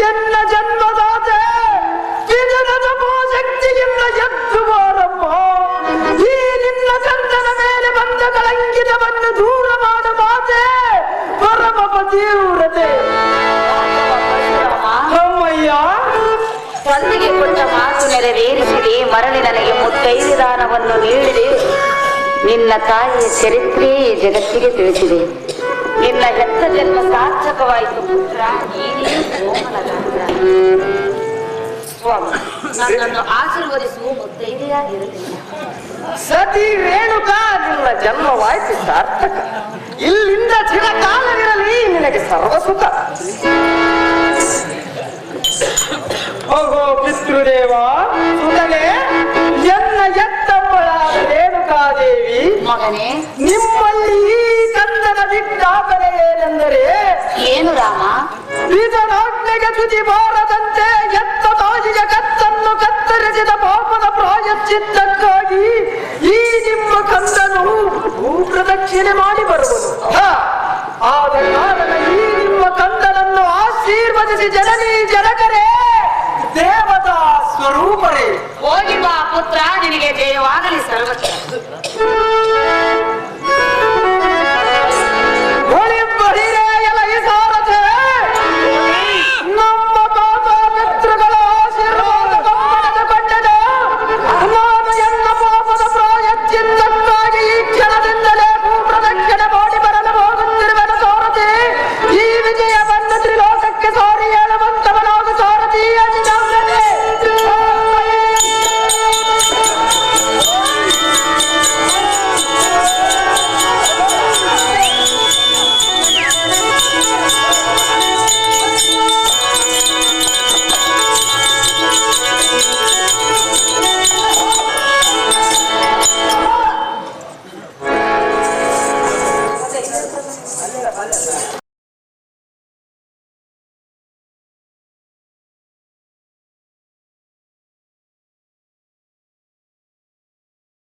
ಎನ್ನ ಜನ್ಮದಾತೆ ವಿಜನದ ಶಕ್ತಿಯಿಂದ ಎದ್ದು ಬಾರಮ್ಮ. ಈ ನಿನ್ನ ಕಂದನ ಮೇಲೆ ಬಂದ ಕಳಂಕಿತವನ್ನು ದೂರ ಮಾಡ ಮಾತೆ ಪರಮ ಪತಿವ್ರತೆ. ಅಮ್ಮಯ್ಯ, ತಂದೆಗೆ ಕೊಟ್ಟ ಮಾತು ನೆರವೇರಿಸಿದೆ, ಮರಳಿ ನನಗೆ ಮುತ್ತೈದೆ ದಾನವನ್ನು ನೀಡಿದೆ. ನಿನ್ನ ತಾಯಿಯ ಚರಿತ್ರೆ ಜಗತ್ತಿಗೆ ತಿಳಿಸಿದೆ. ನಿನ್ನ ಹೆತ್ತ ಜನ್ಮ ಸಾರ್ಥಕವಾಯಿತು ಪುತ್ರ. ನೀನೇ ಕೋಮಲ ಸ್ವಾಮಿ, ನನ್ನನ್ನು ಆಶೀರ್ವದಿಸುವ ಮುತ್ತೈದೆಯಾಗಿರಲಿಲ್ಲ. ಸತಿ ರೇಣುಕಾ, ನಿನ್ನ ಜನ್ಮವಾಯ್ತು ಸಾರ್ಥಕ. ಇಲ್ಲಿಂದ ಚಿರಕಾಲವಿರಲಿ ನಿನಗೆ ಸರ್ವಸುಖ. ಹೋಗೋ ಪಿತೃದೇವ ಸುತನೆ, ಎನ್ನ ಎತ್ತಮ್ಮಳಾದ ರೇಣುಕಾದೇವಿ ಮಗನೇ, ನಿಮ್ಮಲ್ಲಿ ಈ ಕಂದನ ವಿಜ್ಞಾಪನೆ ಏನೆಂದರೆ, ಏನು ರಾಮ? ಇದನಾಜ್ಞೆಗೆ ತುದಿ ಬಾರದಂತೆ ಎತ್ತ ತಾಯಿಯ ಕತ್ತನ್ನು ಕತ್ತರಿಸಿದ ಪಾಪದ ಪ್ರಾಯಶ್ಚಿತ್ತಕ್ಕಾಗಿ ಈ ನಿಮ್ಮ ಕಂದನು ಭೂಪ್ರದಕ್ಷಿಣೆ ಮಾಡಿ ಬರುವನು. ಆದ ಕಾರಣ ಈ ನಿಮ್ಮ ಕಂದನನ್ನು ಆಶೀರ್ವದಿಸಿ ಜನನಿ ಜನಕರೇ, ದೇವತಾ ಸ್ವರೂಪರೇ, ಹೋಗಿ ಬಾ ಪುತ್ರ, ನಿನಗೆ ಜಯವಾಗಲಿ ಸರ್ವತ್ರ.